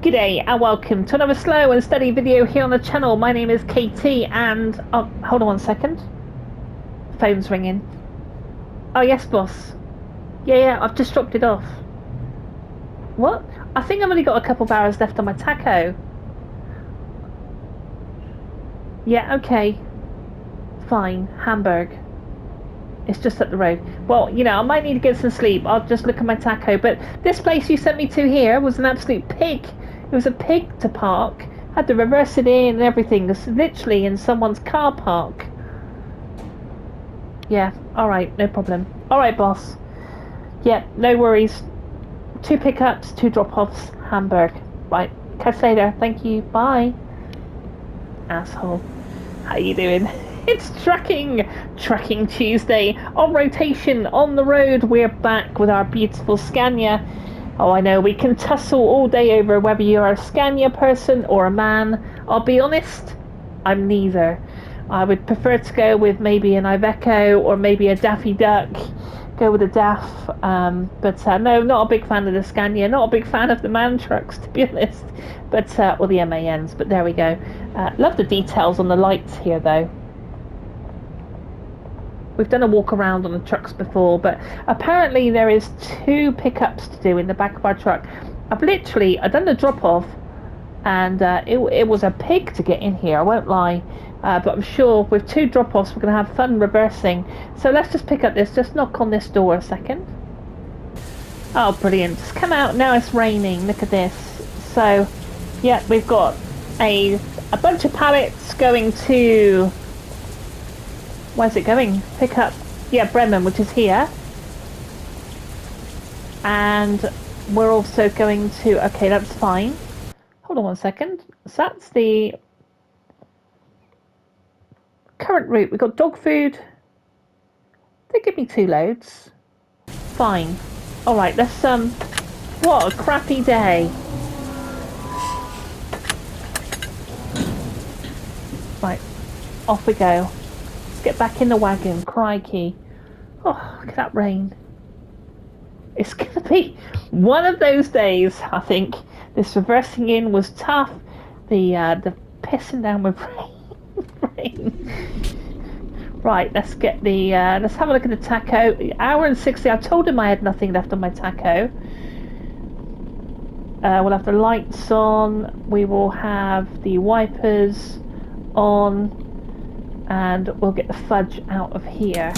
G'day and welcome to another slow and steady video here on the channel. My name is KT and... oh, hold on one second. Phone's ringing. Oh yes, boss. Yeah, I've just dropped it off. What? I think I've only got a couple of hours left on my tacho. Yeah, okay. Fine. Hamburg. It's just up the road. Well, I might need to get some sleep. I'll just look at my tacho. But this place you sent me to here was an absolute pig. It was a pig to park. Had to reverse it in and everything. It's literally in someone's car park. Yeah, alright, no problem. Alright, boss. Yeah, no worries. 2 pickups, 2 drop-offs, Hamburg. Right, catch you later. Thank you. Bye. Asshole. How you doing? It's Trucking Tuesday. On rotation, on the road, we're back with our beautiful Scania. Oh, I know, we can tussle all day over whether you're a Scania person or a man. I'll be honest, I'm neither. I would prefer to go with maybe an Iveco or maybe a Daffy Duck. Go with a Daff. No, not a big fan of the Scania. Not a big fan of the MAN trucks, to be honest. Or the MANs. But there we go. Love the details on the lights here, though. We've done a walk around on the trucks before, but apparently there is 2 pickups to do in the back of our truck. I've done the drop off, and it was a pig to get in here, I won't lie. But I'm sure with 2 drop offs we're going to have fun reversing. So let's just pick up this, just knock on this door a second. Oh, brilliant. Just come out, now it's raining, look at this. So, yeah, we've got a bunch of pallets going to... where's it going? Pick up, yeah, Bremen, which is here. And we're also going to, okay, that's fine. Hold on one second. So that's the current route. We've got dog food. They give me 2 loads. Fine. Alright, let's, what a crappy day. Right, off we go. Get back in the wagon, crikey. Oh, look at that rain. It's gonna be one of those days, I think. This reversing in was tough. The pissing down with rain. Right, let's get let's have a look at the tacho. Hour and 60. I told him I had nothing left on my tacho. We'll have the lights on. We will have the wipers on. And we'll get the fudge out of here.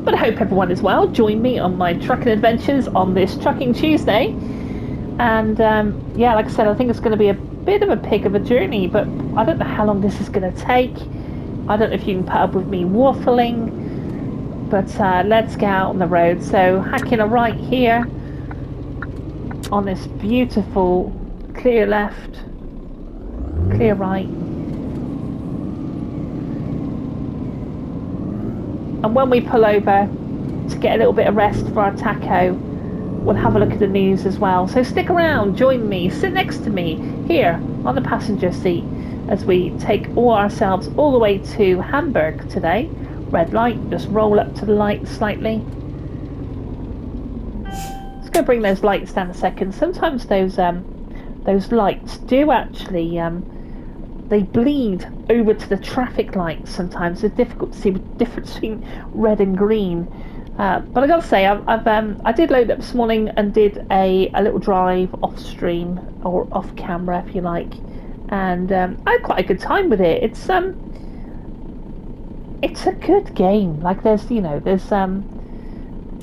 But I hope everyone is well. Join me on my trucking adventures on this Trucking Tuesday. And yeah, like I said, I think it's going to be a bit of a pig of a journey, but I don't know how long this is going to take. I don't know if you can put up with me waffling, but let's get out on the road. So hacking a right here on this beautiful clear left. Clear right. And when we pull over to get a little bit of rest for our tacho, we'll have a look at the news as well. So stick around, join me, sit next to me here on the passenger seat as we take ourselves all the way to Hamburg today. Red light, just roll up to the light slightly. Let's go bring those lights down a second. Sometimes those lights do actually they bleed over to the traffic lights. Sometimes it's difficult to see the difference between red and green. But I gotta say, I did load up this morning and did a little drive off stream or off camera, if you like, and I had quite a good time with it. It's a good game. Like there's and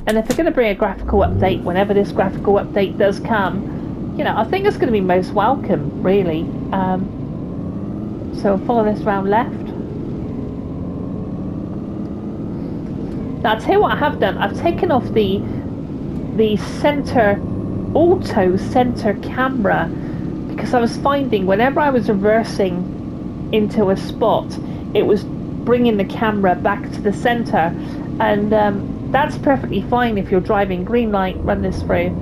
if they're going to bring a graphical update whenever this graphical update does come, I think it's going to be most welcome, really. So I'll follow this round left. Now I'll tell you what I have done. I've taken off the auto center camera, because I was finding whenever I was reversing into a spot, it was bringing the camera back to the center, and that's perfectly fine if you're driving. Green light, run this through.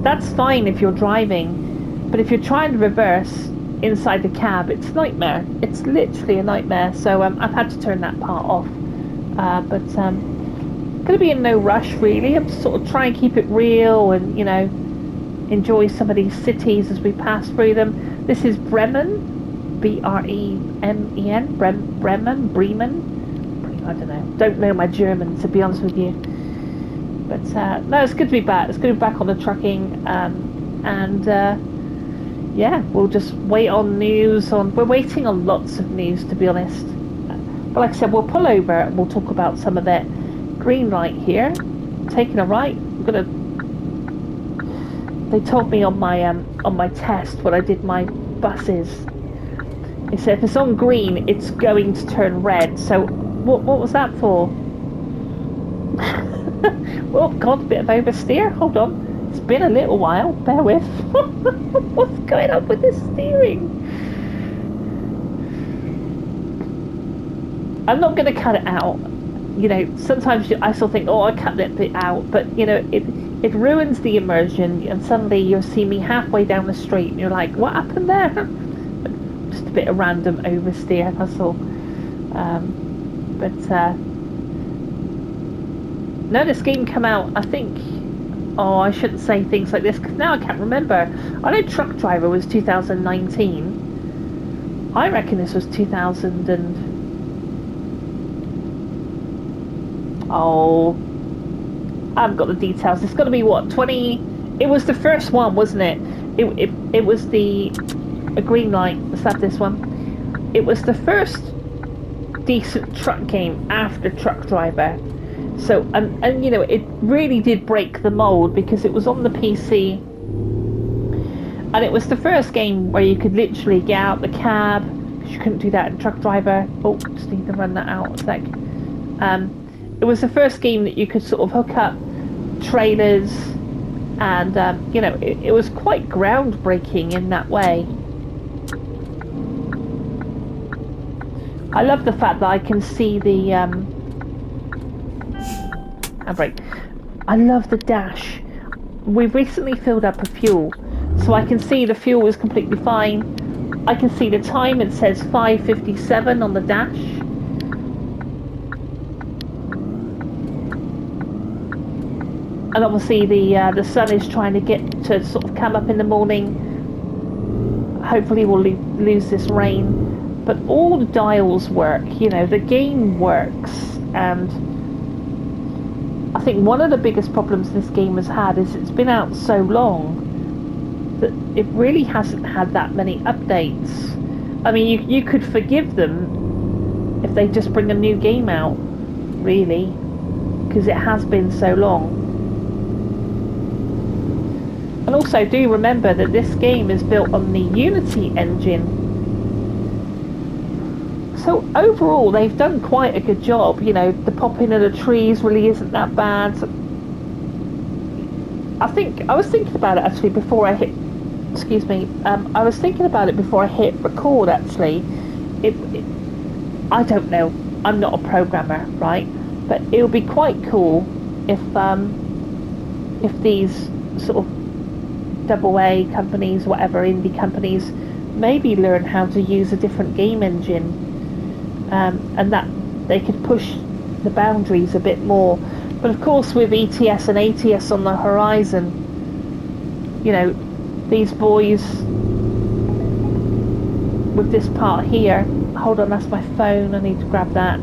That's fine if you're driving, but if you're trying to reverse inside the cab, it's a nightmare. It's literally a nightmare. So I've had to turn that part off. But going to be in no rush really. I'm sort of trying to keep it real and, you know, enjoy some of these cities as we pass through them. This is Bremen, Bremen, Bremen. I don't know. Don't know my German, to be honest with you. But no, it's good to be back. It's good to be back on the trucking, and yeah, we'll just wait on news. We're waiting on lots of news, to be honest. But like I said, we'll pull over and we'll talk about some of it. Green light here, taking a right. I'm gonna. They told me on my test when I did my buses. They said if it's on green, it's going to turn red. So what was that for? Oh God, a bit of oversteer. Hold on, it's been a little while. Bear with. What's going on with this steering? I'm not going to cut it out. You know, sometimes I still think, oh, I cut that bit out, but you know, it ruins the immersion, and suddenly you'll see me halfway down the street, and you're like, what happened there? Just a bit of random oversteer, that's all. No, this game came out, I think. Oh, I shouldn't say things like this because now I can't remember. I know Truck Driver was 2019. I reckon this was 2000 and. Oh, I haven't got the details. It's got to be what, 20? It was the first one, wasn't it? It was a green light. Let's have this one. It was the first decent truck game after Truck Driver. So and you know, it really did break the mold because it was on the PC, and it was the first game where you could literally get out the cab because you couldn't do that in Truck Driver. Oh, just need to run that out a sec. It was the first game that you could sort of hook up trailers, and you know, it was quite groundbreaking in that way. I love the fact that I can see the handbrake. I love the dash. We've recently filled up a fuel, so I can see the fuel is completely fine. I can see the time. It says 5:57 on the dash. And obviously the sun is trying to get to sort of come up in the morning. Hopefully we'll lose this rain, but all the dials work. You know, the game works, and I think one of the biggest problems this game has had is it's been out so long that it really hasn't had that many updates. I mean, you could forgive them if they just bring a new game out, really, because it has been so long. And also do remember that this game is built on the Unity engine. So overall they've done quite a good job. You know, the popping of the trees really isn't that bad. I was thinking about it actually before I hit, excuse me, I was thinking about it before I hit record actually. I don't know, I'm not a programmer, right? But it would be quite cool if these sort of AA companies, whatever, indie companies, maybe learn how to use a different game engine, and that they could push the boundaries a bit more. But of course, with ETS and ATS on the horizon, you know, these boys with this part here. Hold on, that's my phone. I need to grab that.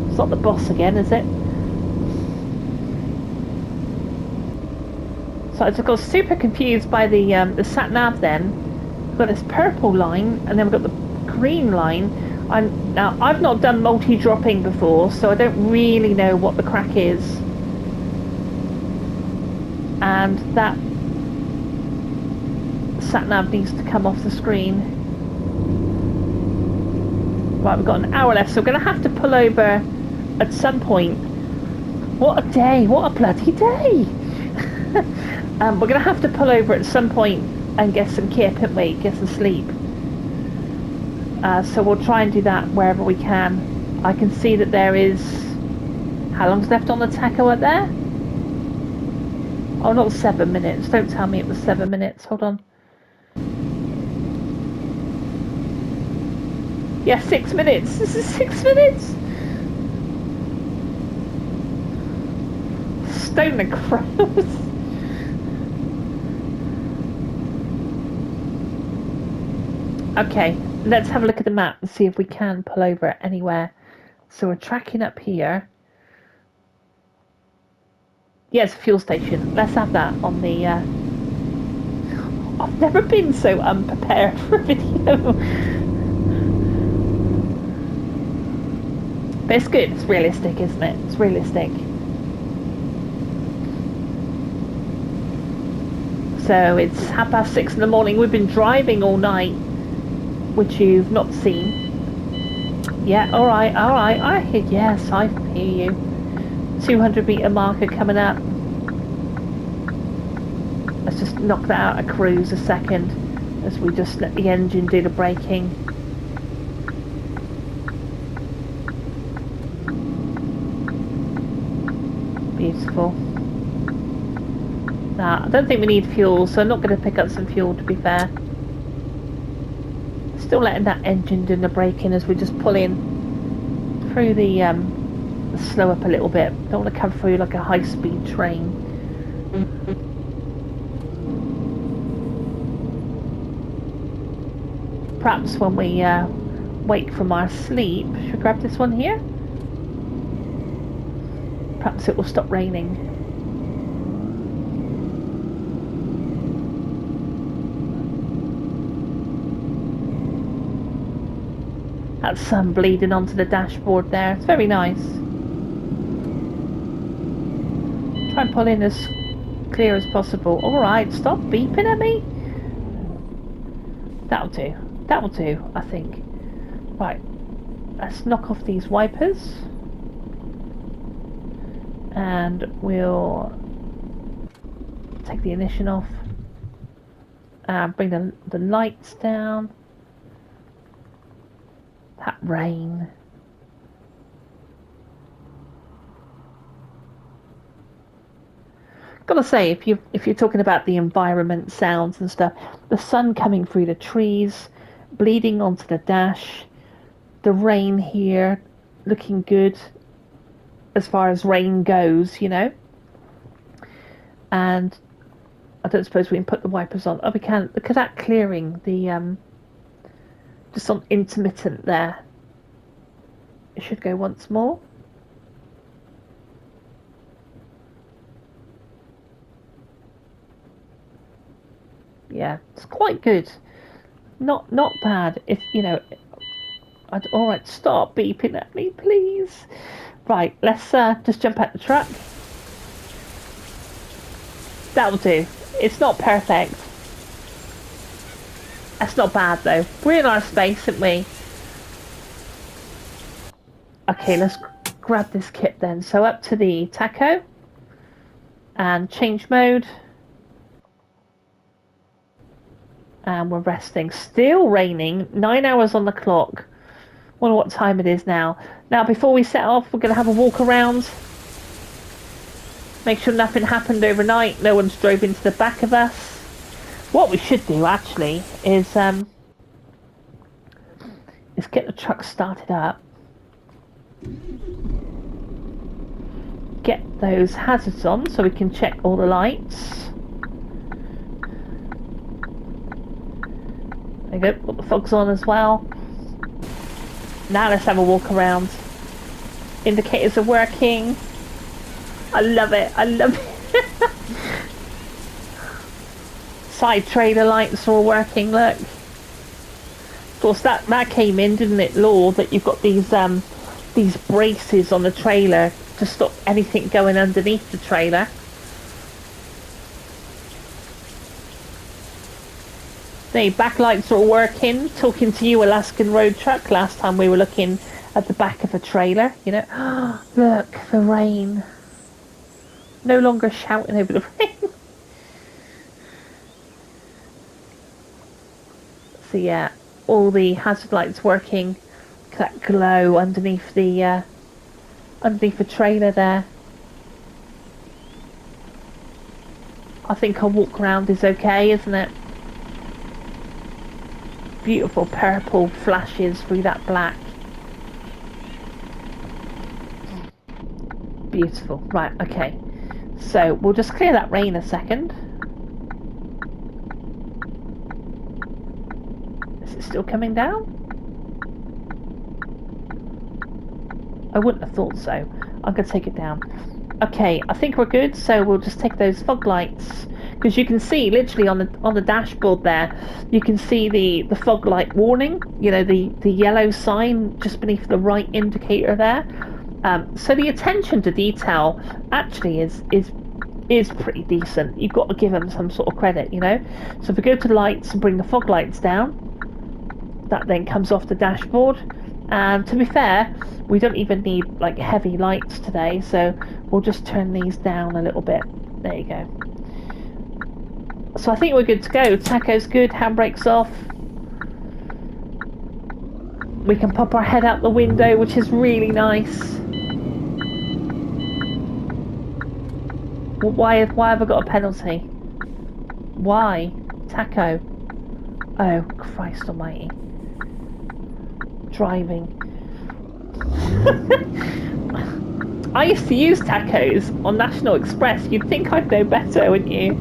It's not the boss again, is it? So I just got super confused by the sat nav. Then we've got this purple line, and then we've got the green line. Now I've not done multi-dropping before, so I don't really know what the crack is. And that sat nav needs to come off the screen. Right, we've got an hour left, so we're going to have to pull over at some point. What a day! What a bloody day! We're going to have to pull over at some point and get some kip, haven't we? Get some sleep. So we'll try and do that wherever we can. I can see that there is... How long's left on the tacho up there? Oh, not 7 minutes. Don't tell me it was 7 minutes. Hold on. Yeah, 6 minutes. This is 6 minutes. don't the crows? Okay, let's have a look at the map and see if we can pull over anywhere. So we're tracking up here. Yes, a fuel station. Let's have that on the... I've never been so unprepared for a video. But it's good. It's realistic, isn't it? It's realistic. So it's 6:30 in the morning. We've been driving all night, which you've not seen. Yeah, all right. I hear, yes, I hear you. 200-meter marker coming up. Let's just knock that out of cruise a second as we just let the engine do the braking. Beautiful. Nah, I don't think we need fuel, so I'm not going to pick up some fuel, to be fair. Still letting that engine do the braking as we just pull in through the slow up a little bit. Don't want to come through like a high-speed train. Perhaps when we wake from our sleep, should we grab this one here? Perhaps it will stop raining. That sun bleeding onto the dashboard there. It's very nice. Try and pull in as clear as possible. Alright, stop beeping at me. That'll do. That'll do, I think. Right. Let's knock off these wipers. And we'll take the ignition off. And bring the lights down. That rain. Gotta say, if you're talking about the environment, sounds and stuff, the sun coming through the trees, bleeding onto the dash, the rain here, looking good as far as rain goes, you know. And I don't suppose we can put the wipers on. Oh, we can. Look at that clearing. The just on intermittent there. It should go once more. Yeah, it's quite good. Not bad. If you know, all right. Stop beeping at me, please. Right, let's just jump out the truck. That'll do. It's not perfect. That's not bad though. We're in our space, aren't we? Okay, let's grab this kit then. So up to the tacho and change mode. And we're resting. Still raining. 9 hours on the clock. Wonder what time it is now. Now, before we set off, we're going to have a walk around. Make sure nothing happened overnight. No one's drove into the back of us. What we should do, actually, is get the truck started up. Get those hazards on so we can check all the lights. There you go, put the fogs on as well. Now let's have a walk around. Indicators are working. I love it, I love it. Side trailer lights are all working, look. Of course that came in, didn't it, law, that you've got these braces on the trailer to stop anything going underneath the trailer. The backlights are all working. Talking to you, Alaskan road truck. Last time we were looking at the back of a trailer, you know. Look, the rain. No longer shouting over the rain. So yeah, all the hazard lights working. Look at that glow underneath the trailer there. I think our walk around is okay, isn't it? Beautiful purple flashes through that black. Beautiful. Right, okay. So we'll just clear that rain a second. Is it still coming down? I wouldn't have thought so. I'm going to take it down. Okay, I think we're good. So we'll just take those fog lights, because you can see literally on the dashboard there, you can see the fog light warning. You know, the yellow sign just beneath the right indicator there. So the attention to detail actually is pretty decent. You've got to give them some sort of credit, you know. So if we go to the lights and bring the fog lights down, that then comes off the dashboard. And to be fair, we don't even need like heavy lights today, so we'll just turn these down a little bit. There you go. So I think we're good to go. Tacho's good, handbrake's off. We can pop our head out the window, which is really nice. Why have I got a penalty? Why? Tacho. Oh, Christ almighty. Driving. I used to use tachos on National Express. You'd think I'd know better, wouldn't you?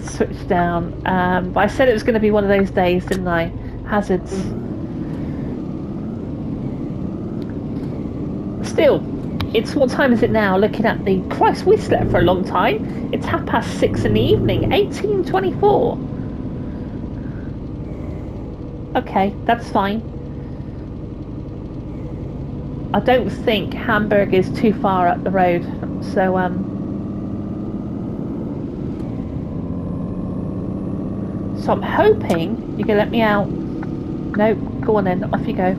Switch down. But I said it was going to be one of those days, didn't I? Hazards. Still, it's what time is it now? Looking at the Christ, we slept for a long time. It's 6:30 in the evening. 18:24. Okay, that's fine. I don't think Hamburg is too far up the road, so so I'm hoping you can let me out. No, go on then, off you go.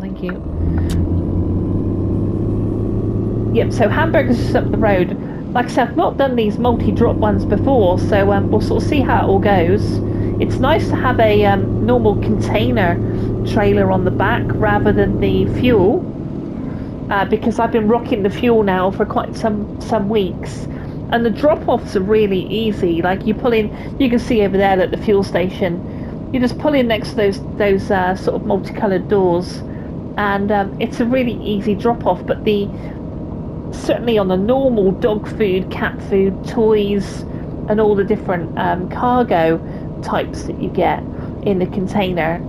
Thank you. Yep, so Hamburg is just up the road. Like I said, I've not done these multi-drop ones before, so we'll sort of see how it all goes. It's nice to have a normal container trailer on the back rather than the fuel, because I've been rocking the fuel now for quite some weeks, and the drop-offs are really easy. Like you pull in, you can see over there at the fuel station, you just pull in next to those sort of multicolored doors, and it's a really easy drop-off. But certainly on the normal dog food, cat food, toys, and all the different cargo types that you get in the container,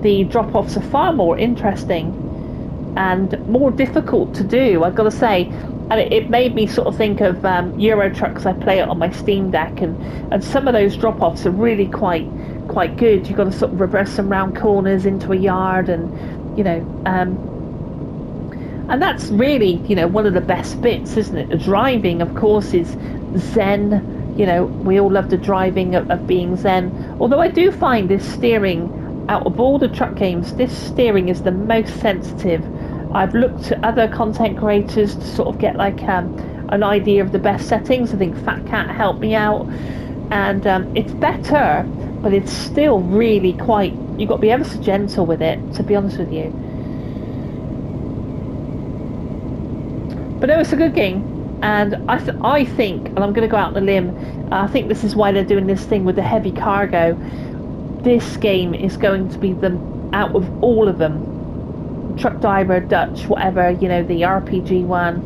the drop-offs are far more interesting and more difficult to do, I've got to say. And it made me sort of think of Euro Trucks. I play it on my Steam Deck, and some of those drop-offs are really quite good. You've got to sort of reverse them round corners into a yard, and you know, and that's really, you know, one of the best bits, isn't it? The driving, of course, is zen. You know, we all love the driving of being zen. Although I do find this steering, out of all the truck games, this steering is the most sensitive. I've looked at other content creators to sort of get like an idea of the best settings. I think Fat Cat helped me out, and it's better, but it's still really quite. You've got to be ever so gentle with it, to be honest with you. But no, it's a good game. And I think, and I'm going to go out on a limb, I think this is why they're doing this thing with the heavy cargo. This game is going to be out of all of them, Truck Diver, Dutch, whatever, you know, the RPG one,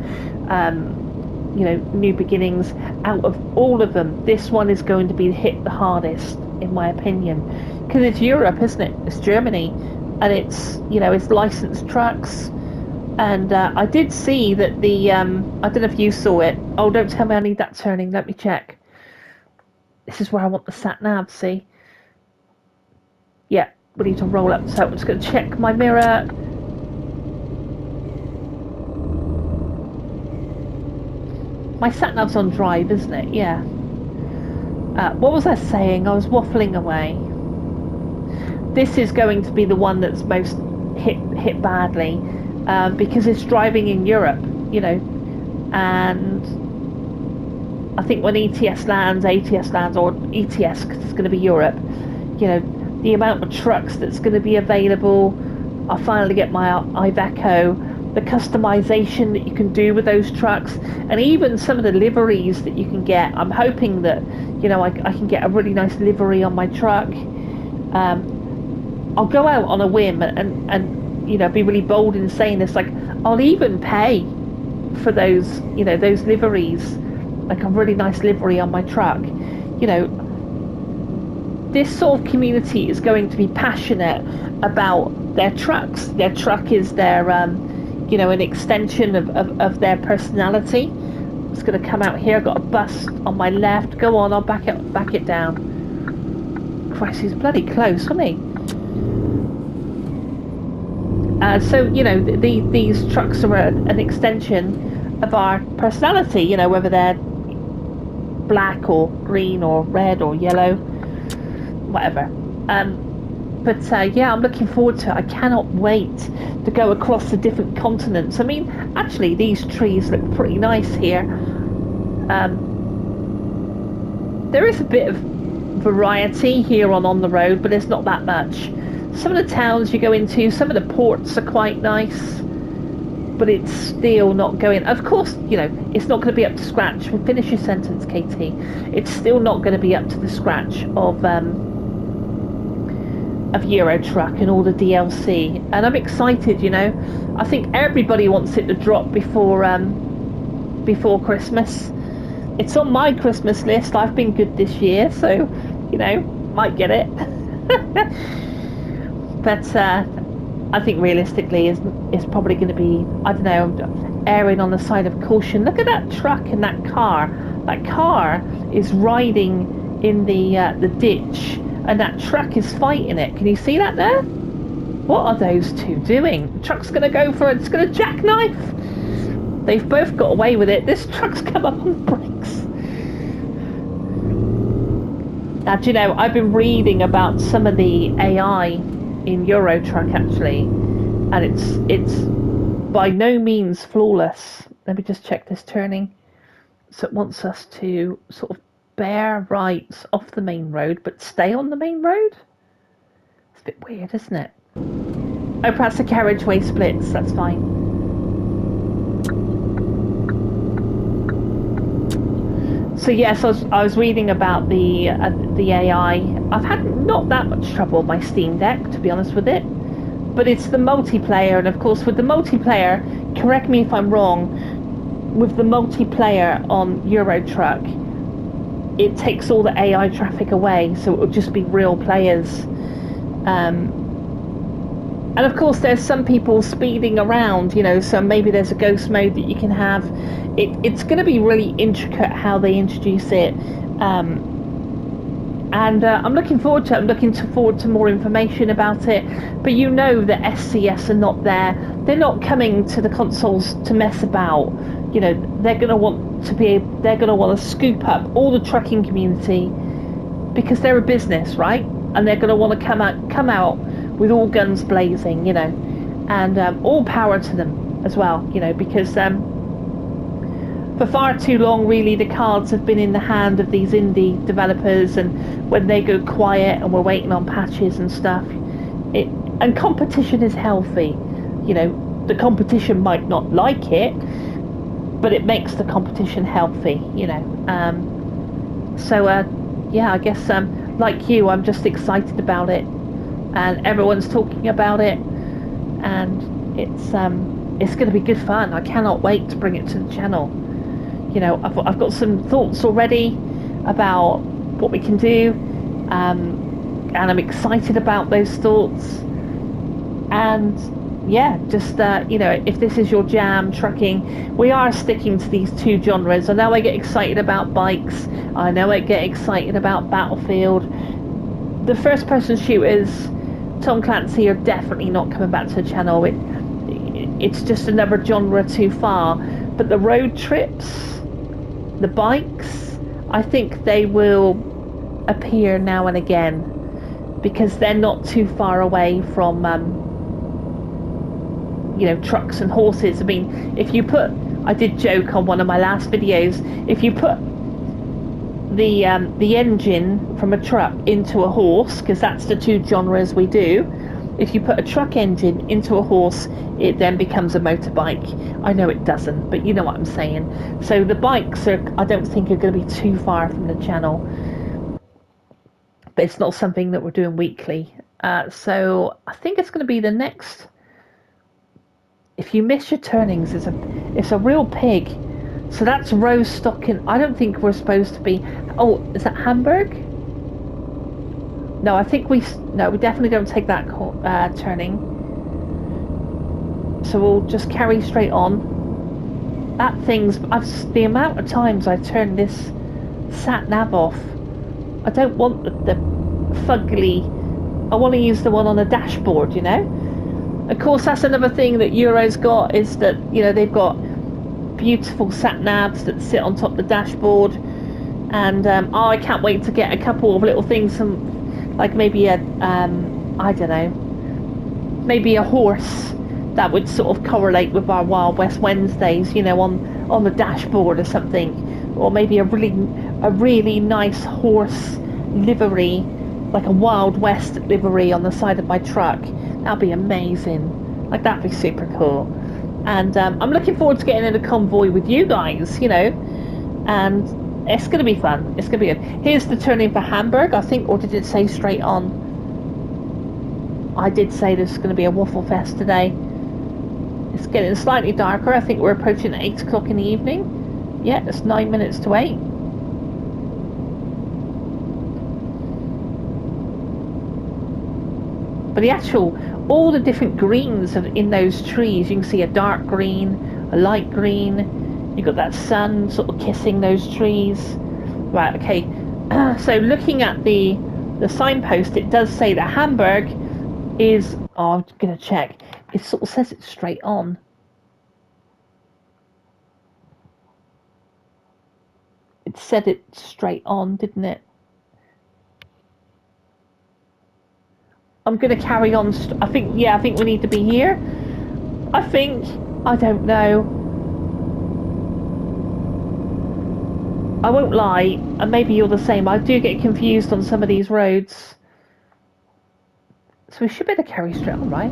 you know, New Beginnings, out of all of them, this one is going to be hit the hardest, in my opinion. Because it's Europe, isn't it? It's Germany. And it's, you know, it's licensed trucks. And I did see that the, I don't know if you saw it. Oh, don't tell me I need that turning. Let me check. This is where I want the sat nav, see? Yeah, we need to roll up. So I'm just going to check my mirror. My sat nav's on drive, isn't it? Yeah. What was I saying? I was waffling away. This is going to be the one that's most hit badly. Because it's driving in Europe, you know, and I think when ATS lands, or ETS, because it's going to be Europe, you know, the amount of trucks that's going to be available. I'll finally get my Iveco, the customization that you can do with those trucks, and even some of the liveries that you can get. I'm hoping that, you know, I can get a really nice livery on my truck. I'll go out on a whim and you know, be really bold in saying this, like, I'll even pay for those, you know, those liveries, like a really nice livery on my truck, you know, this sort of community is going to be passionate about their trucks. Their truck is their, you know, an extension of their personality. It's going to come out here. I've got a bus on my left. Go on, I'll back it down. Christ, he's bloody close, wasn't he? So, you know, these trucks are an extension of our personality, you know, whether they're black or green or red or yellow, whatever. But yeah, I'm looking forward to it. I cannot wait to go across the different continents. I mean, actually, these trees look pretty nice here. There is a bit of variety here on the road, but there's not that much. Some of the towns you go into, some of the ports are quite nice, but it's still not going. Of course, you know, it's not going to be up to scratch. Finish your sentence, Katie. It's still not going to be up to the scratch of Euro Truck and all the DLC, and I'm excited. You know, I think everybody wants it to drop before Christmas. It's on my Christmas list. I've been good this year, so you know, might get it. But I think realistically is probably going to be, I don't know, erring on the side of caution. Look at that truck and that car. That car is riding in the ditch, and that truck is fighting it. Can you see that there? What are those two doing? The truck's going to go for it. It's going to jackknife. They've both got away with it. This truck's come up on the brakes. Now, do you know, I've been reading about some of the AI in Euro Truck actually, and it's by no means flawless. Let me just check this turning. So it wants us to sort of bear right off the main road, but stay on the main road. It's a bit weird, isn't it? Oh, perhaps the carriageway splits. That's fine. So yes, I was reading about the AI. I've had not that much trouble with my Steam Deck, to be honest with it, but it's the multiplayer, and of course with the multiplayer, correct me if I'm wrong, with the multiplayer on Euro Truck, it takes all the AI traffic away, so it will just be real players. And of course there's some people speeding around, you know, so maybe there's a ghost mode that you can have. It's going to be really intricate how they introduce it, and I'm looking forward to it. I'm looking forward to more information about it. But you know that SCS are not there. They're not coming to the consoles to mess about. You know, they're going to want to scoop up all the trucking community because they're a business, right? And they're going to want to come out with all guns blazing, you know, and all power to them as well, you know, because for far too long, really, the cards have been in the hand of these indie developers, and when they go quiet and we're waiting on patches and stuff, and competition is healthy. You know, the competition might not like it, but it makes the competition healthy, you know. Yeah, I guess like you, I'm just excited about it, and everyone's talking about it, and it's going to be good fun. I cannot wait to bring it to the channel. You know, I've got some thoughts already about what we can do, and I'm excited about those thoughts. And yeah, just you know, if this is your jam, trucking, we are sticking to these two genres. I know I get excited about bikes. I know I get excited about Battlefield. The first-person shooters, Tom Clancy, are definitely not coming back to the channel. It's just another genre too far. But the road trips, the bikes, I think they will appear now and again because they're not too far away from you know, trucks and horses. I mean, if you put, I did joke on one of my last videos, if you put the engine from a truck into a horse, because that's the two genres we do, if you put a truck engine into a horse, it then becomes a motorbike. I know it doesn't, but you know what I'm saying. So the bikes are, I don't think, are going to be too far from the channel, but it's not something that we're doing weekly. So I think it's going to be the next If you miss your turnings, it's a real pig. So that's Rostock. I don't think we're supposed to be. Oh, is that Hamburg? No, I think we definitely don't take that turning. So we'll just carry straight on. That thing's. The amount of times I turned this sat nav off. I don't want the fugly. I want to use the one on the dashboard, you know. Of course, that's another thing that Euro's got, is that, you know, they've got beautiful sat navs that sit on top of the dashboard. And oh, I can't wait to get a couple of little things, like maybe a I don't know, maybe a horse that would sort of correlate with our Wild West Wednesdays, you know, on the dashboard or something, or maybe a really nice horse livery, like a Wild West livery on the side of my truck. That'd be amazing. Like, that'd be super cool. And I'm looking forward to getting in a convoy with you guys, you know, and it's going to be fun. It's going to be good. Here's the turning for Hamburg, I think, or did it say straight on? I did say there's going to be a waffle fest today. It's getting slightly darker. I think we're approaching 8 o'clock in the evening. Yeah, it's 9 minutes to 8. But the actual, all the different greens in those trees, you can see a dark green, a light green. You've got that sun sort of kissing those trees. Right, okay. So looking at the signpost, it does say that Hamburg is, oh, I'm going to check. It sort of says it's straight on. It said it's straight on, didn't it? I'm going to carry on. I think we need to be here. I don't know. I won't lie, and maybe you're the same. I do get confused on some of these roads. So we should be able to carry straight on, right?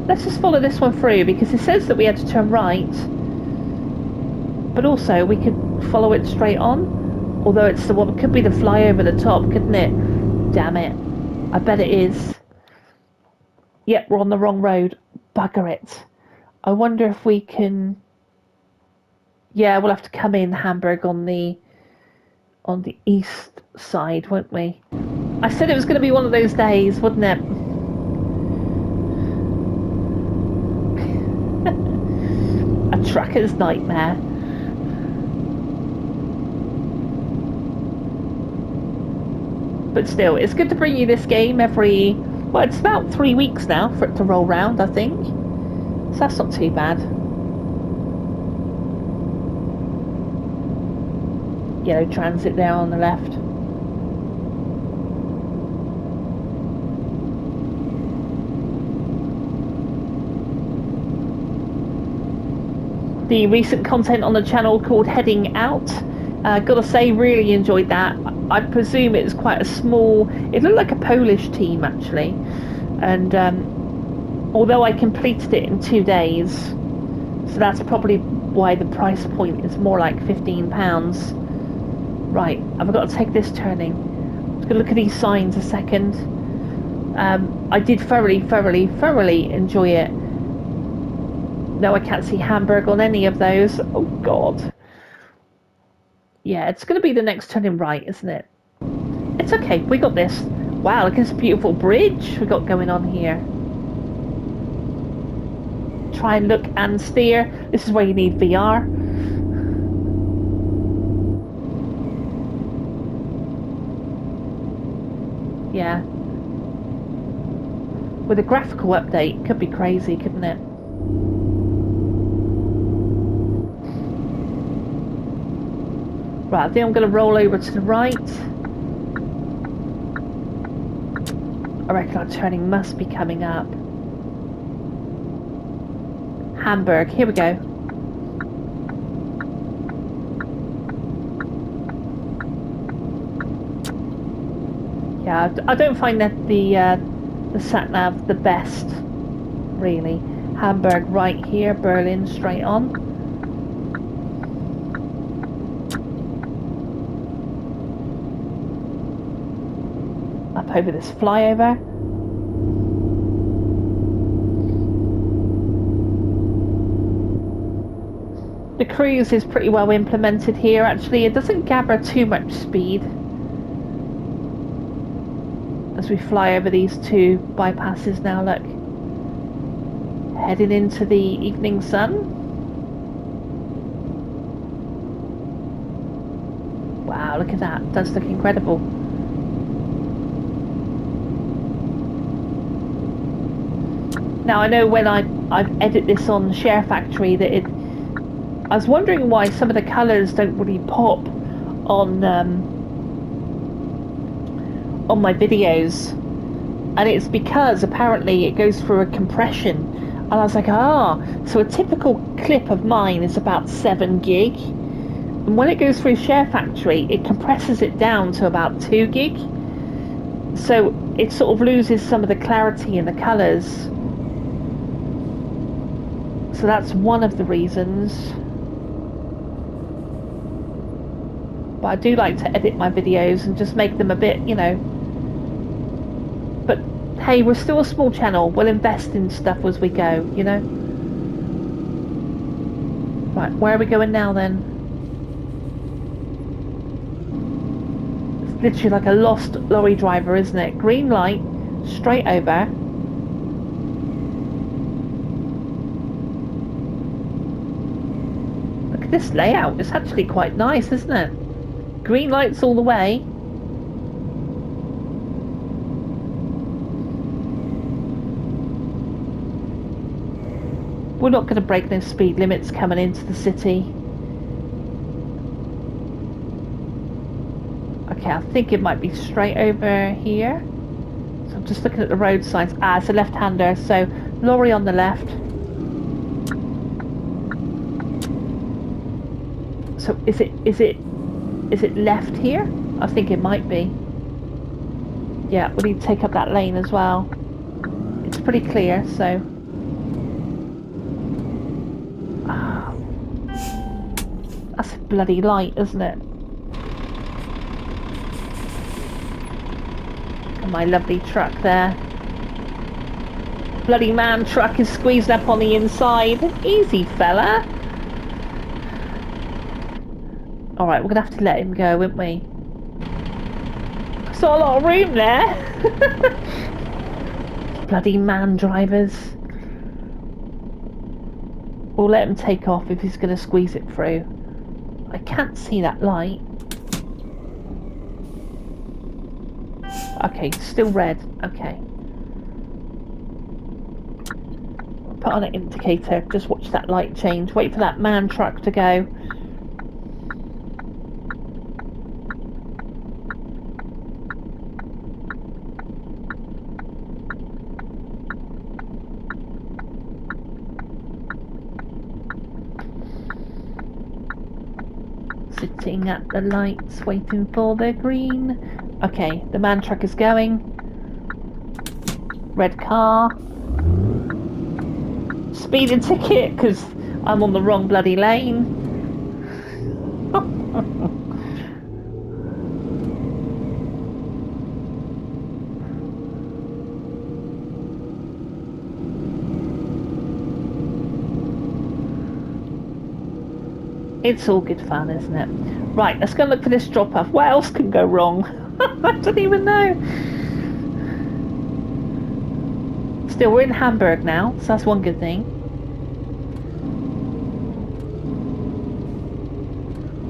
Let's just follow this one through, because it says that we had to turn right. But also, we could follow it straight on. Although it's the one, it could be the fly over the top, couldn't it? Damn it. I bet it is. Yep, we're on the wrong road. Bugger it. I wonder if we can... Yeah, we'll have to come in Hamburg on the east side, won't we? I said it was going to be one of those days, wouldn't it? A trucker's nightmare. But still, it's good to bring you this game every... Well, it's about 3 weeks now for it to roll round, I think. So that's not too bad. Yellow transit there on the left. The recent content on the channel called Heading Out, gotta say, really enjoyed that. I presume it's quite a small... It looked like a Polish team, actually. And although I completed it in 2 days, so that's probably why the price point is more like £15. Right, I've got to take this turning. I'm just going to look at these signs a second. I did thoroughly enjoy it. No, I can't see Hamburg on any of those. Oh, God. Yeah, it's going to be the next turning right, isn't it? It's okay, we got this. Wow, look at this beautiful bridge we got going on here. Try and look and steer. This is where you need VR. Yeah. With a graphical update, could be crazy, couldn't it? Right, I think I'm going to roll over to the right. I reckon our turning must be coming up. Hamburg, here we go. Yeah, I don't find that the sat-nav the best, really. Hamburg right here, Berlin straight on. Up over this flyover. The cruise is pretty well implemented here, actually. It doesn't gather too much speed as we fly over these two bypasses now, look. Heading into the evening sun. Wow, look at that. It does look incredible. Now, I know when I've edited this on Share Factory that it... I was wondering why some of the colours don't really pop on my videos. And it's because apparently it goes through a compression. And I was like, so a typical clip of mine is about 7 gig. And when it goes through Share Factory, it compresses it down to about 2 gig. So it sort of loses some of the clarity in the colours. So that's one of the reasons. But I do like to edit my videos and just make them a bit, you know. But hey, we're still a small channel. We'll invest in stuff as we go, you know. Right, where are we going now then? It's literally like a lost lorry driver, isn't it? Green light, straight over. Look at this layout. It's actually quite nice, isn't it? Green lights all the way. We're not going to break no speed limits coming into the city. Okay, I think it might be straight over here. So I'm just looking at the road signs. Ah, it's a left-hander, so lorry on the left. So is it left here? I think it might be. Yeah, we need to take up that lane as well. It's pretty clear, so... That's a bloody light, isn't it? And my lovely truck there. Bloody man truck is squeezed up on the inside. Easy, fella. Alright, we're going to have to let him go, won't we? There's not a lot of room there. Bloody man drivers. We'll let him take off if he's going to squeeze it through. I can't see that light. Okay, still red. Okay. I'll put on an indicator. Just watch that light change. Wait for that man truck to go. Sitting at the lights, waiting for the green. Okay, the man truck is going. Red car. Speeding ticket, because I'm on the wrong bloody lane. It's all good fun, isn't it? Right, let's go look for this drop-off. What else can go wrong? I don't even know. Still, we're in Hamburg now, so that's one good thing.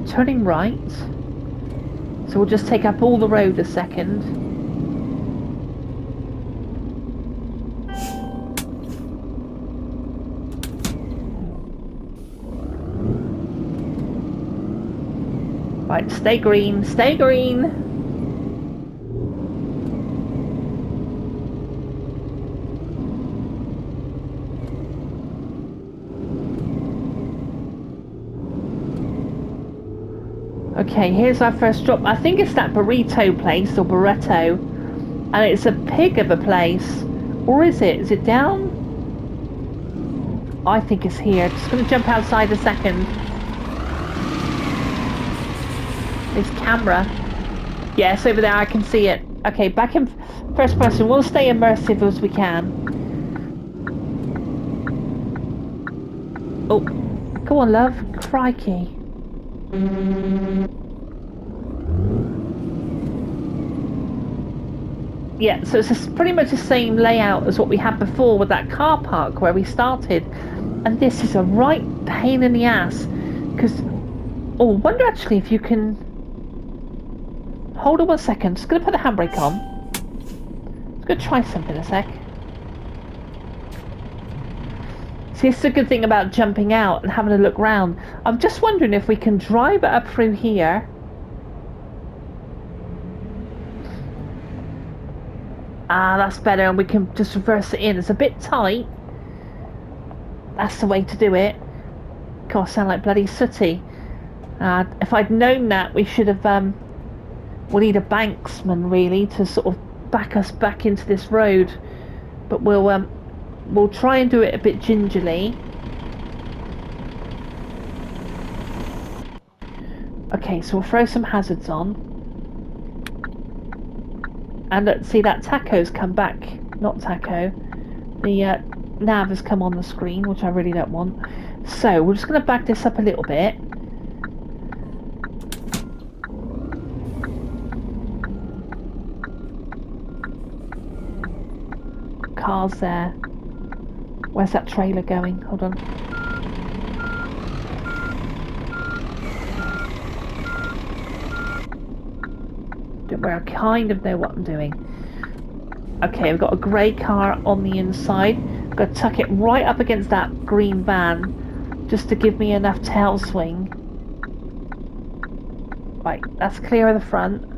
Turning right. So we'll just take up all the road a second. Right, stay green, stay green. Okay, here's our first drop. I think it's that burrito place, or burrito. And it's a pig of a place. Or is it? Is it down? I think it's here. Just going to jump outside a second. This camera. Yes, over there, I can see it. Okay, back in first person. We'll stay immersive as we can. Oh, come Go on, love. Crikey. Yeah, so it's pretty much the same layout as what we had before with that car park where we started. And this is a right pain in the ass. Because, oh, I wonder actually if you can... Hold on 1 second. Just going to put the handbrake on. Just going to try something a sec. See, it's a good thing about jumping out and having a look round. I'm just wondering if we can drive it up through here. Ah, that's better, and we can just reverse it in. It's a bit tight. That's the way to do it. God, I sound like bloody sooty. If I'd known that, we should have... we'll need a banksman, really, to sort of back us back into this road. But we'll try and do it a bit gingerly. Okay, so we'll throw some hazards on. And let's see, that tacho's come back. Not tacho. The nav has come on the screen, which I really don't want. So, we're just going to back this up a little bit. Cars there. Where's that trailer going? Hold on. Don't worry, I kind of know what I'm doing. Okay, we've got a grey car on the inside. I've got to tuck it right up against that green van just to give me enough tail swing. Right, that's clear of the front.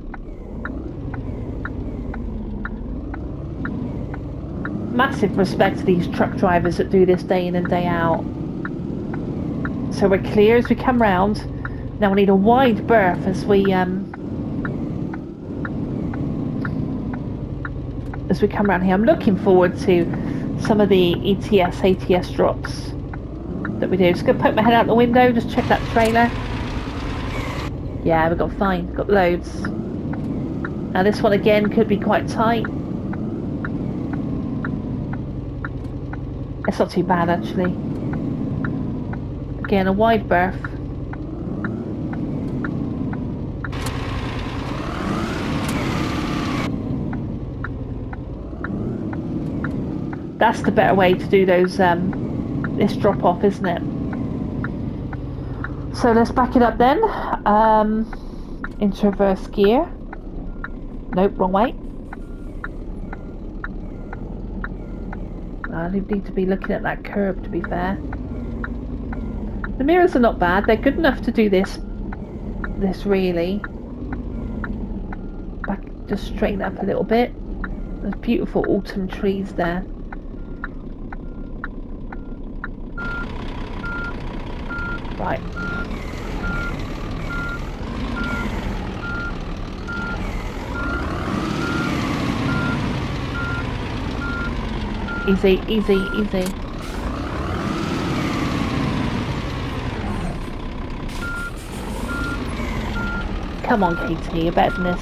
Massive respect to these truck drivers that do this day in and day out. So we're clear as we come round. Now we need a wide berth as we come around here. I'm looking forward to some of the ETS, ATS drops that we do. Just gonna poke my head out the window, just check that trailer. Yeah, we've got fine, got loads. Now this one again could be quite tight. It's not too bad actually. Again, a wide berth. That's the better way to do those this drop off, isn't it? So let's back it up then. Into reverse gear. Nope, wrong way. I need to be looking at that curb, to be fair. The mirrors are not bad. They're good enough to do this really. Back, just straighten up a little bit. There's beautiful autumn trees there. Right. Easy, easy, easy. Come on, Katie, you're better than this.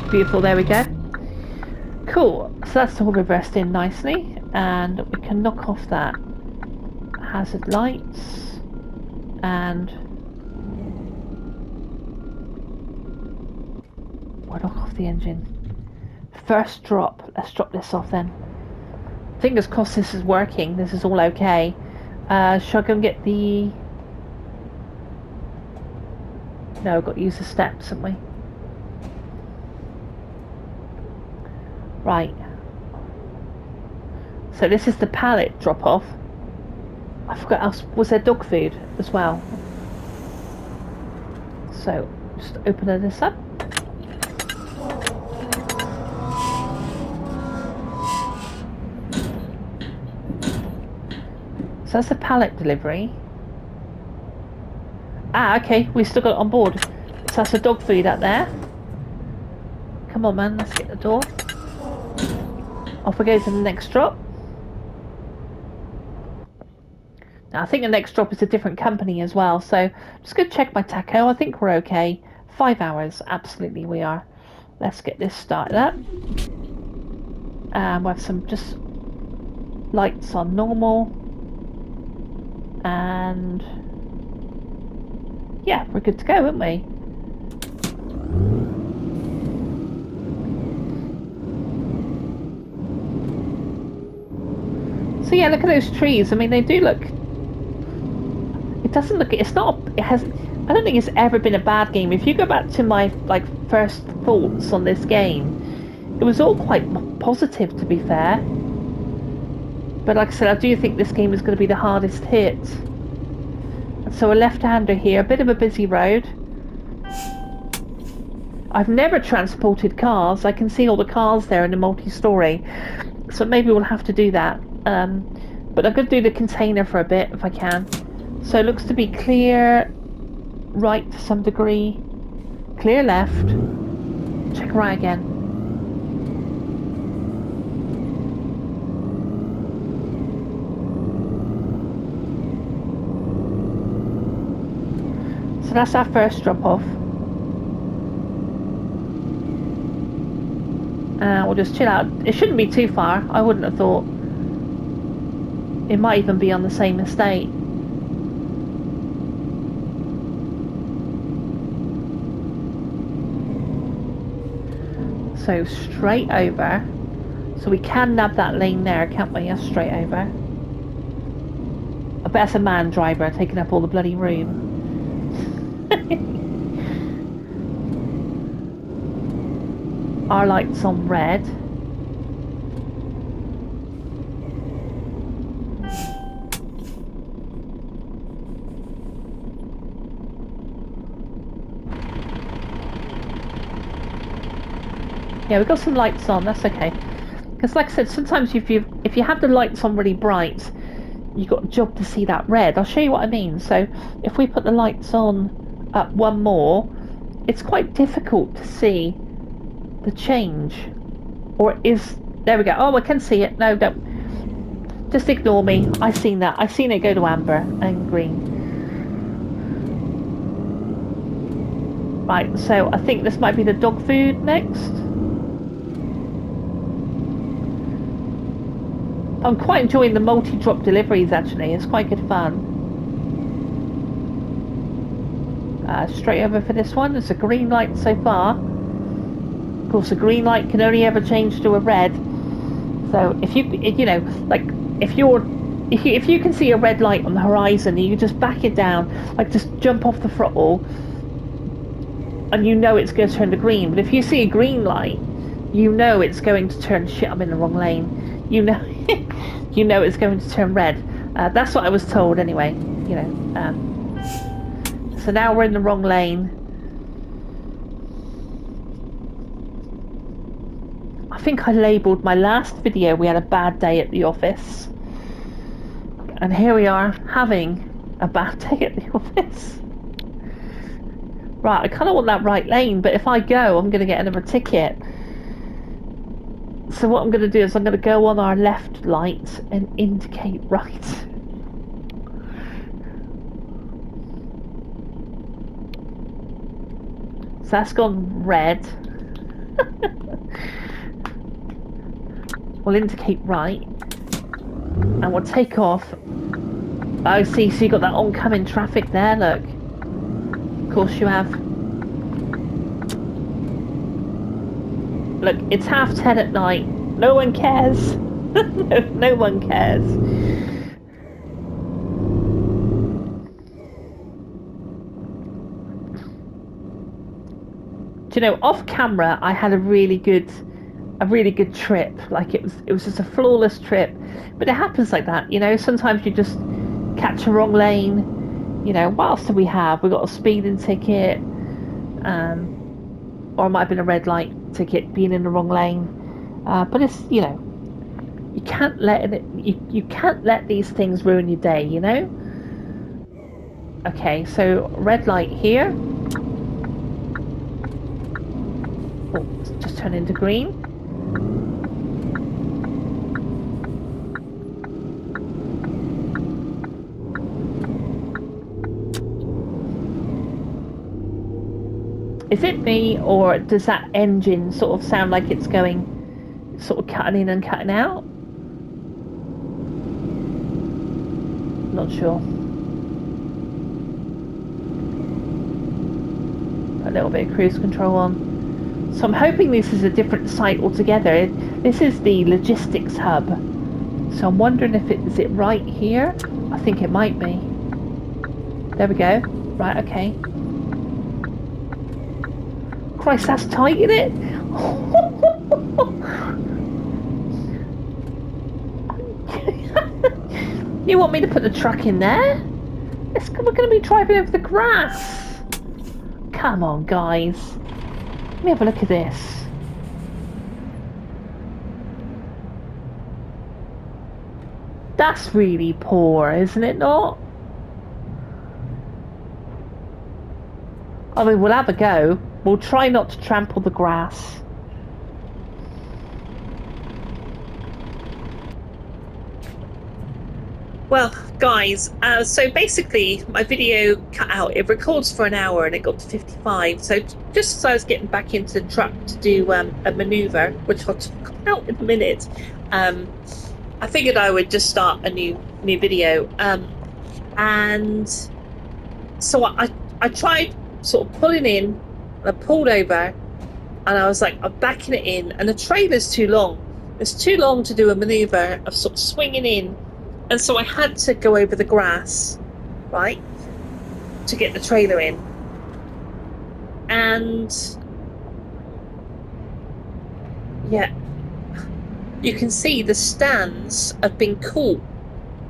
Beautiful, there we go. Cool, so that's all reversed in nicely, and we can knock off that hazard lights, and we'll knock off the engine. First drop, let's drop this off then. Fingers crossed this is working, this is all okay. Shall I go and get the... No, we've got to use the steps, haven't we? Right, so this is the pallet drop off. I forgot else, was there dog food as well? So just open this up. So that's the pallet delivery. Ah, okay, we still got it on board. So that's the dog food out there. Come on man, let's get the door. Off we go to the next drop. I think the next drop is a different company as well. So just go check my tacho. I think we're okay. 5 hours. Absolutely we are. Let's get this started up. We have some just lights on normal. And yeah, we're good to go, aren't we? So yeah, look at those trees. I mean, they do look... It doesn't look... It's not... It has... I don't think it's ever been a bad game. If you go back to my first thoughts on this game, it was all quite positive, to be fair. But like I said, I do think this game is going to be the hardest hit. So a left-hander here, a bit of a busy road. I've never transported cars. I can see all the cars there in the multi-story. So maybe we'll have to do that. But I'm going to do the container for a bit if I can. So it looks to be clear right to some degree. Clear left. Check right again. So that's our first drop off. We'll just chill out. It shouldn't be too far. I wouldn't have thought. It might even be on the same estate. So straight over. So we can nab that lane there, can't we? That's straight over. I bet that's a man driver taking up all the bloody room. Our light's on red. Yeah, we've got some lights on, that's okay. Because like I said, sometimes if you have the lights on really bright, you've got a job to see that red. I'll show you what I mean. So if we put the lights on up one more, it's quite difficult to see the change. Or is... There we go. Oh, I can see it. No, don't. Just ignore me. I've seen that. I've seen it go to amber and green. Right, so I think this might be the dog food next. I'm quite enjoying the multi-drop deliveries actually, it's quite good fun. Straight over for this one, there's a green light so far. Of course a green light can only ever change to a red. So if you know, like if you can see a red light on the horizon, you just back it down, like just jump off the throttle and you know it's going to turn to green. But if you see a green light, you know it's going to turn... Shit, I'm in the wrong lane. You know, you know it's going to turn red. That's what I was told anyway. You know. So now we're in the wrong lane. I think I labelled my last video "We had a bad day at the office," and here we are having a bad day at the office. Right, I kind of want that right lane, but if I go, I'm going to get another ticket. So what I'm going to do is I'm going to go on our left light and indicate right. So that's gone red. We'll indicate right. And we'll take off. Oh, see, so you got that oncoming traffic there, look. Of course you have. Look, it's 10:30 at night. No one cares. No one cares. Do you know, off camera, I had a really good trip. Like it was just a flawless trip. But it happens like that, you know. Sometimes you just catch a wrong lane. You know, what else do we have? We got a speeding ticket. Or it might have been a red light ticket, being in the wrong lane. But it's, you know, you can't let you can't let these things ruin your day, you know. Okay, so red light here. Oh, just turn into green. Is it me, or does that engine sort of sound like it's going, sort of cutting in and cutting out? Not sure. A little bit of cruise control on. So I'm hoping this is a different site altogether. This is the logistics hub. So I'm wondering if is it right here? I think it might be. There we go. Right, okay. Christ, that's tight, isn't it? You want me to put the truck in there? We're going to be driving over the grass. Come on, guys. Let me have a look at this. That's really poor, isn't it not? I mean, we'll have a go. We'll try not to trample the grass. Well, guys, so basically my video cut out. It records for an hour and it got to 55. So just as I was getting back into the truck to do a manoeuvre, which I'll talk about in a minute, I figured I would just start a new video. And so I tried sort of pulling in, and I pulled over, and I was like, I'm backing it in, and the trailer's too long. It's too long to do a manoeuvre of sort of swinging in. And so I had to go over the grass, right, to get the trailer in. And yeah, you can see the stands have been caught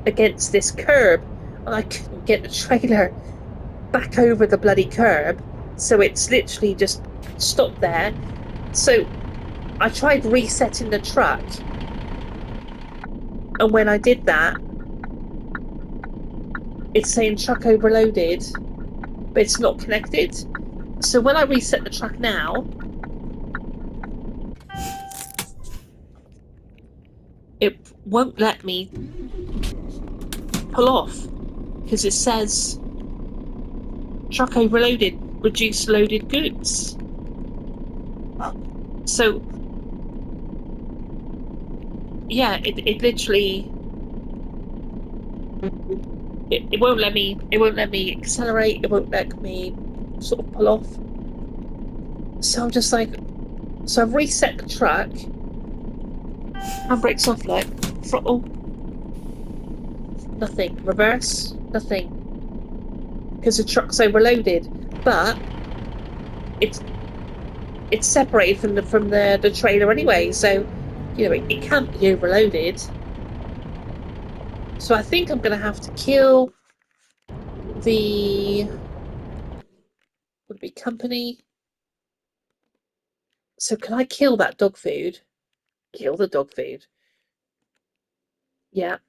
against this curb, and I couldn't get the trailer back over the bloody curb, so it's literally just stopped there. So I tried resetting the truck, and when I did that, it's saying truck overloaded, but it's not connected. So when I reset the truck now, it won't let me pull off because it says truck overloaded, reduce loaded goods. So yeah, it literally it won't let me accelerate, it won't let me sort of pull off. So I'm just like, so I've reset the truck. Handbrake's off, like throttle, nothing. Reverse, nothing, because the truck's overloaded. But it's separated from the trailer anyway, so you know it can't be overloaded. So I think I'm going to have to kill the would it be company. So can I kill that dog food? Kill the dog food. Yeah.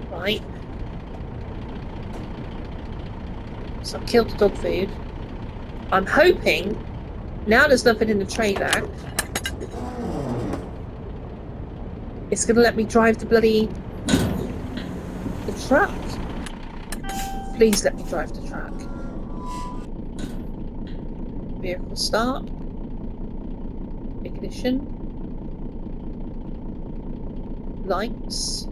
Right. So I've killed the dog food. I'm hoping now there's nothing in the trailer, it's going to let me drive the truck. Please let me drive the truck. Vehicle start. Ignition. Lights.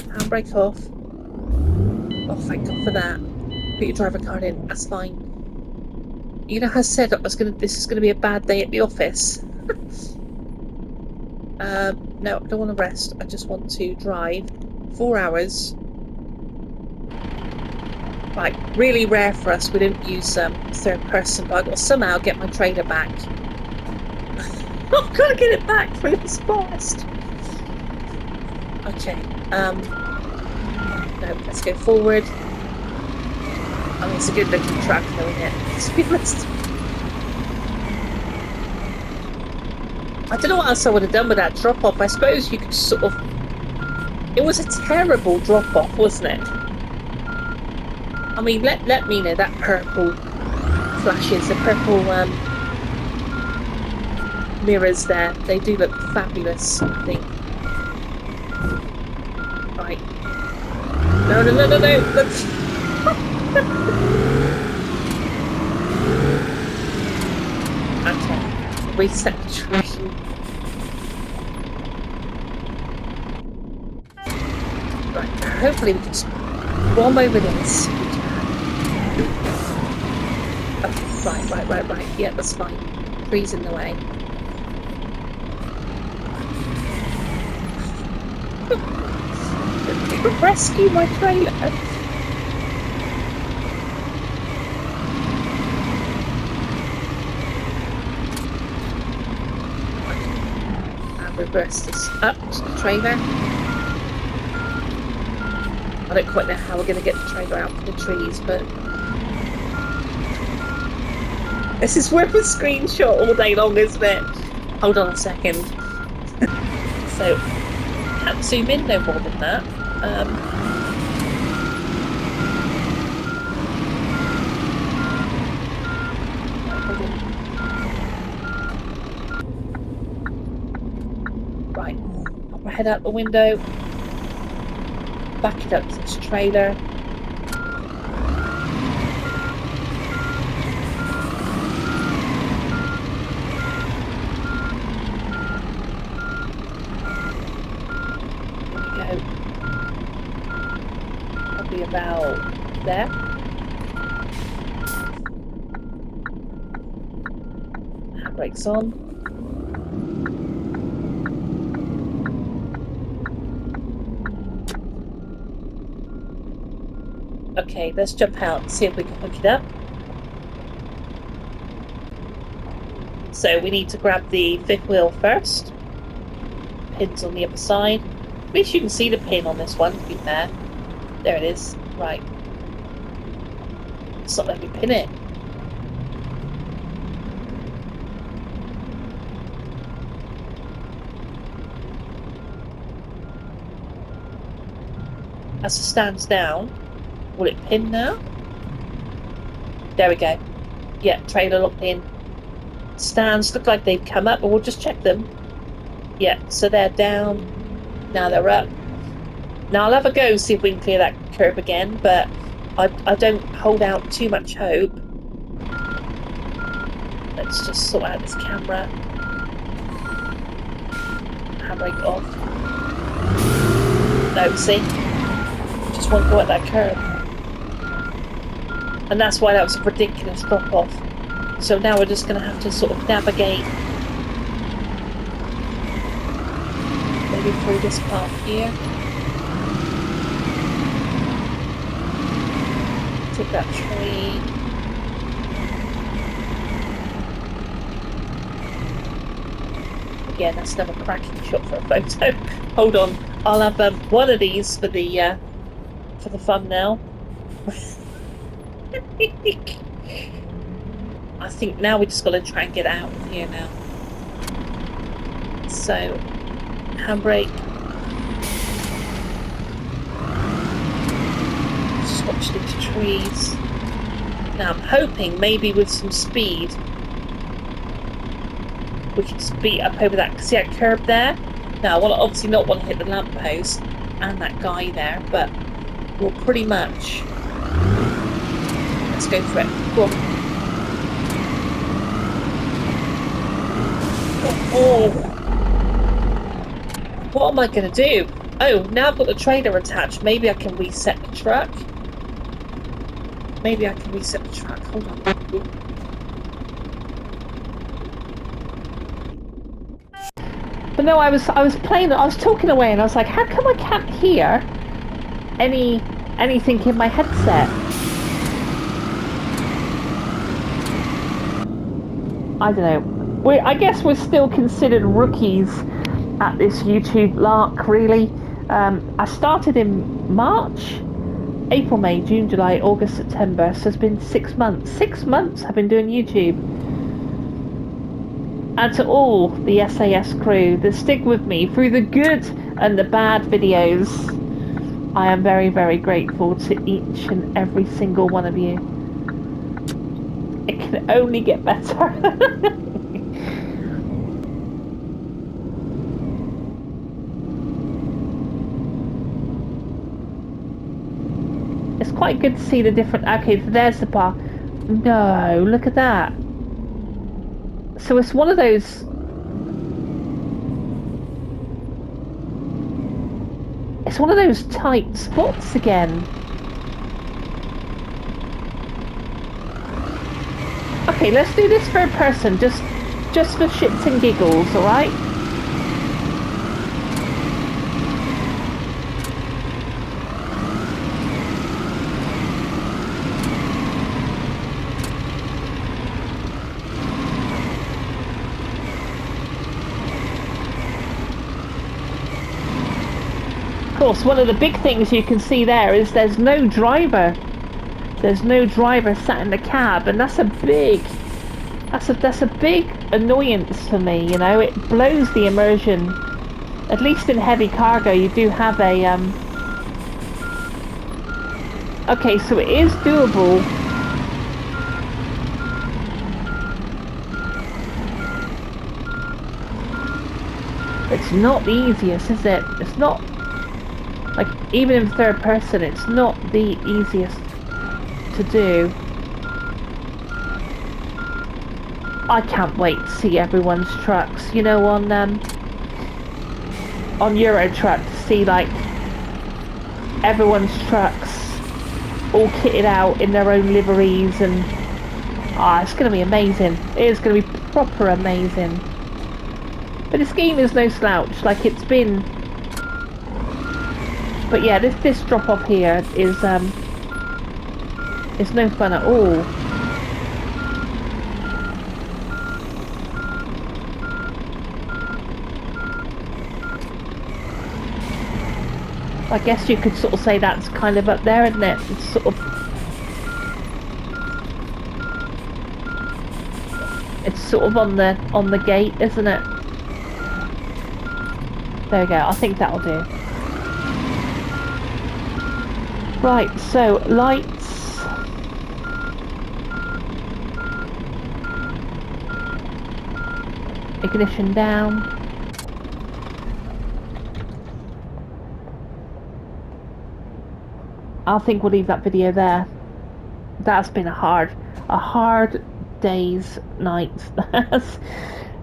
Handbrake off. Oh, thank God for that. Put your driver card in. That's fine. You know how I said this is gonna be a bad day at the office. No, I don't want to rest. I just want to drive 4 hours. Right, really rare for us. We don't use third person, but I've got to somehow get my trailer back. I've got to get it back for this fast. Okay. No, let's go forward. I mean, it's a good looking truck, though, isn't it? To be honest. I don't know what else I would have done with that drop off. I suppose you could sort of. It was a terrible drop off, wasn't it? I mean, let me know that purple flashes, the purple mirrors there. They do look fabulous, I think. Right. No, no, no, no, no. That's... Okay. Reset the tree. Right. Hopefully we can just bomb over this. Oh, right. Yeah, that's fine. Tree's in the way. Rescue my trailer. And reverse this up to the trailer. I don't quite know how we're going to get the trailer out from the trees, but this is worth a screenshot all day long, isn't it? Hold on a second. So, can't zoom in no more than that. Right, pop our head out the window. Back it up to this trailer. There we go. Probably about there. Handbrakes on. Okay, let's jump out and see if we can hook it up. So we need to grab the fifth wheel first. Pin's on the other side. At least you can see the pin on this one, to be fair. There it is. Right. It's not letting me pin it. As it stands down, will it pin now? There we go. Yeah, trailer locked in. Stands look like they've come up, but we'll just check them. Yeah, so they're down. Now they're up. Now I'll have a go, see if we can clear that curb again, but I don't hold out too much hope. Let's just sort out this camera. Handbrake off. No, see? Just won't go at that curb. And that's why that was a ridiculous drop off. So now we're just going to have to sort of navigate maybe through this part here. Take that tree. Again, that's another cracking shot for a photo. Hold on, I'll have one of these for the thumbnail. I think now we just got to try and get out of here now. So, handbrake. Just watch these trees. Now I'm hoping maybe with some speed we can speed up over that. See that curb there? Now I obviously not want to hit the lamppost and that guy there, but we'll pretty much. Let's go for it. Go on. Oh, what am I going to do? Oh, now I've got the trailer attached. Maybe I can reset the truck. Maybe I can reset the truck. Hold on. But no, I was playing. I was talking away, and I was like, how come I can't hear anything in my headset? I don't know. I guess we're still considered rookies at this YouTube lark, really. I started in March, April, May, June, July, August, September. So it's been 6 months. 6 months I've been doing YouTube. And to all the SAS crew that stick with me through the good and the bad videos, I am very, very grateful to each and every single one of you. It can only get better. it's quite good to see the different... Okay, so there's the bar. No, look at that. So it's one of those... It's one of those tight spots again. Okay, let's do this third person, just for shits and giggles, alright? Of course, one of the big things you can see there is there's no driver. There's no driver sat in the cab, and that's a big annoyance for me, you know. It blows the immersion. At least in heavy cargo you do have a okay, so it is doable. It's not the easiest, is it? It's not, like, even in third person, it's not the easiest to do. I can't wait to see everyone's trucks, you know, on Euro Truck, to see like everyone's trucks all kitted out in their own liveries, and it's going to be amazing. It is going to be proper amazing. But this game is no slouch, like it's been. But yeah, this drop off here is no fun at all. I guess you could sort of say that's kind of up there, isn't it? It's sort of, on the gate, isn't it? There we go. I think that'll do. Right, so lights. Ignition down. I think we'll leave that video there. That's been a hard day's night.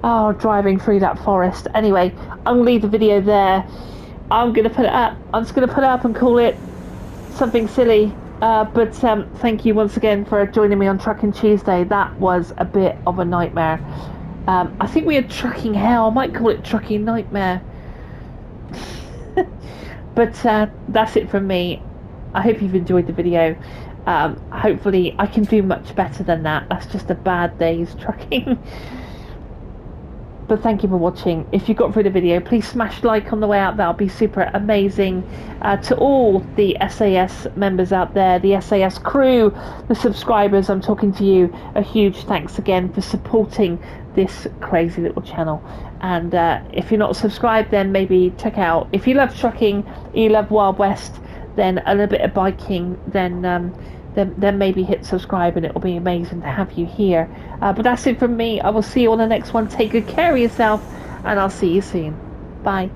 Oh, driving through that forest. Anyway, I'm gonna leave the video there. I'm gonna put it up. I'm just gonna put it up and call it something silly. But thank you once again for joining me on Trucking Tuesday. That was a bit of a nightmare. I think we had trucking hell. I might call it trucking nightmare. But that's it from me. I hope you've enjoyed the video. Hopefully I can do much better than that. That's just a bad day's trucking. But thank you for watching. If you got through the video, please smash like on the way out. That'll be super amazing. To all the SAS members out there, the SAS crew, the subscribers, I'm talking to you. A huge thanks again for supporting this crazy little channel. And if you're not subscribed, then maybe check out. If you love trucking, you love Wild West, then a little bit of biking, then maybe hit subscribe, and it'll be amazing to have you here. But that's it from me. I will see you on the next one. Take good care of yourself, and I'll see you soon. Bye.